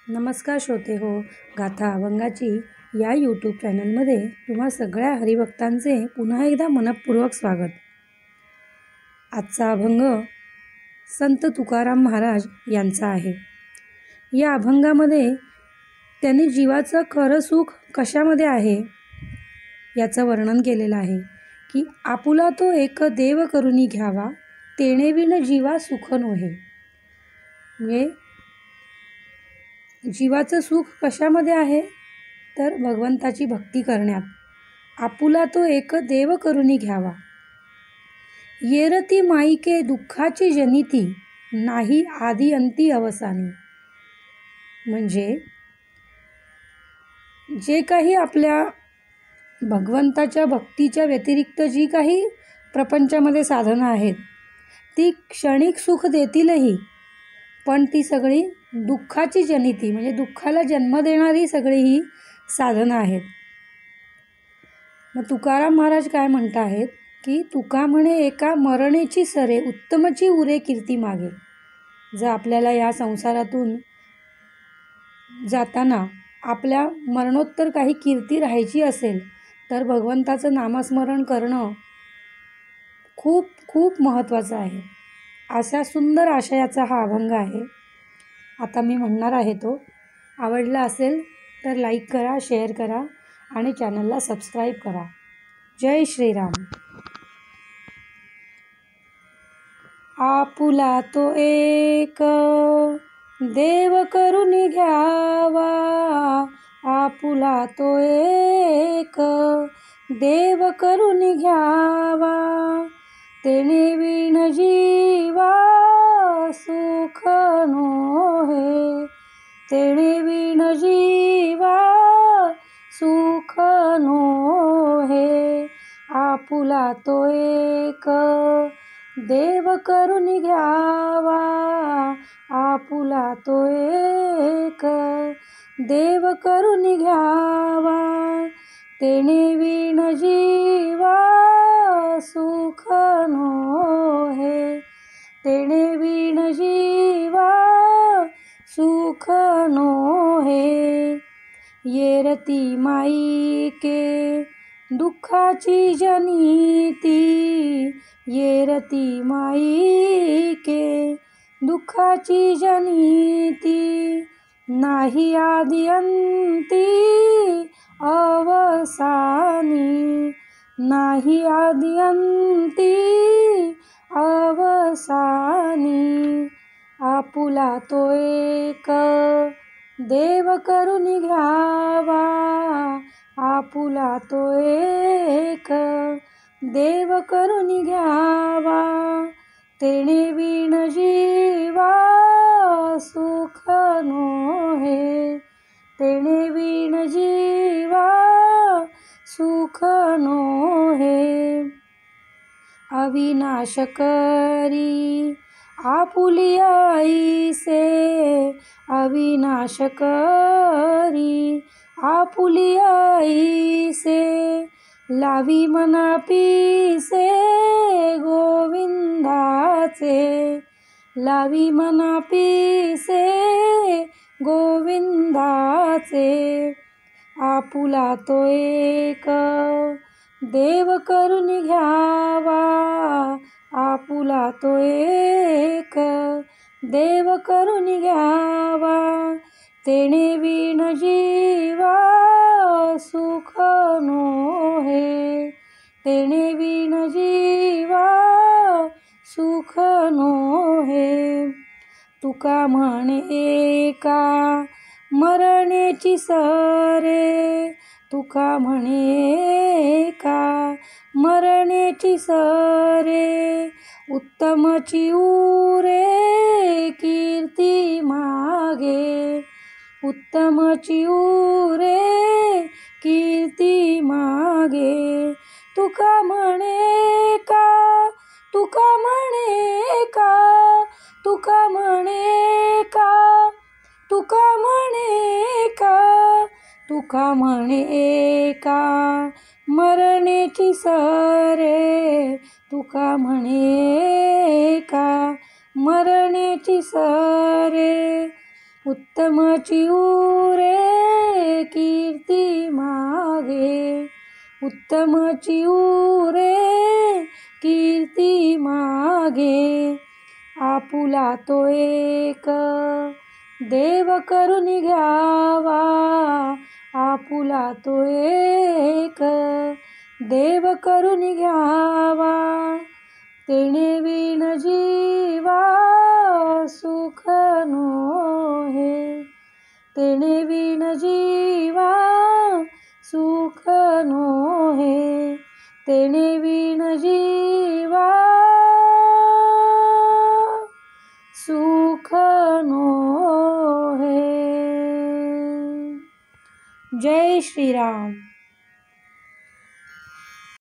नमस्कार श्रोते हो, गाथा अभंगाची या यूट्यूब चॅनलमध्ये तुम्हा सगळ्या हरिभक्तांचे पुन्हा एकदा मनपूर्वक स्वागत. आजचा अभंग संत तुकाराम महाराज यांचा आहे. या अभंगामध्ये त्यांनी जीवाचं खरं सुख कशामध्ये आहे याचं वर्णन केलेलं आहे की आपुला तो एक देव करुनी घ्यावा, तेणे विण जीवा सुख नोहे. म्हणजे जीवाचं सुख कशामध्ये आहे तर भगवंताची भक्ती करण्यात. आपुला तो एक देव करुनी घ्यावा, येरती माईके दुःखाची जनिती, नाही आदी अंती अवसानी. म्हणजे जे काही आपल्या भगवंताच्या भक्तीच्या व्यतिरिक्त जी काही प्रपंचामध्ये साधनं आहेत ती क्षणिक सुख देतीलही, पण ती सगळी दुःखाची जनिती म्हणजे दुःखाला जन्म देणारी सगळी ही साधनं आहेत. मग तुकाराम महाराज काय म्हणत आहेत की तुका म्हणे एका मरणेची सरे, उत्तमची उरे कीर्ती मागे. जर आपल्याला या संसारातून जाताना आपल्या मरणोत्तर काही कीर्ती राहायची असेल तर भगवंताचं नामस्मरण करणं खूप खूप महत्त्वाचं आहे. अशा सुंदर आशयाचा हा अभंग आहे. आता मी म्हणणार आहे तो. आवडला असेल तर लाईक करा, शेअर करा आणि चॅनलला सबस्क्राईब करा. जय श्रीराम. आपुला तो एक देव करुनी घ्यावा, आपुला तो एक देव करुनी घ्यावा, तेणे विण जीवा सुख नोहे, तेणे विण जीवा सुख नोहे. आपुला तो एक देव करुनी घ्यावा, आपुला तो एक देव करुनी घ्यावा, तेणे विण जीवा सुख नोहे, तेणे विण जीवा सुख नोहे. येरती माईके दुःखाची जनिती, येरती माईके दुःखाची जनिती, नाही आदी अंती अवसानी, नाही आदी अंती अवसानी. आपुला तो एक देव करुनी घ्यावा, आपुला तो एक देव करुनी घ्यावा, तेणे विण जीवा सुख नोहे, तेणे विण जीवा सुख नोहे. अविनाश करी आपुली आईसे, अविनाश करी आपुली आईसे, लावी मना पीसे गोविंदाचे, लावी मना पीसे गोविंदाचे. आपुला तो एक देव करुनी घ्यावा, आपुला तो एक देव करुनी घ्यावा, तेणे विण जीवा सुख नोहे, तेणे विण जीवा सुख नोहे. तुका म्हणे एका मरणेची सरे, तुका म्हणे एका मरणेची सरे, उत्तमची उरे कीर्ती मागे, उत्तमची उरे कीर्ती मागे. तुका म्हणे का, तुका म्हणे का, तुका म्हणे का, तुका म्हणे का, तुका म्हणे एका मरणेची सरे, तुका म्हणे का मरणेची सरे. उत्तमची उरे कीर्ती मागे, उत्तमची उरे कीर्ती मागे, आपुला तो एक देव करून घ्यावा, आपुला तो एक देव करून घ्यावा, तेणे विण जीवा सुख नोहे, तेणे विण जीवा सुख नोहे, तेणे विण जीवा सुख नोहे. जय श्रीराम.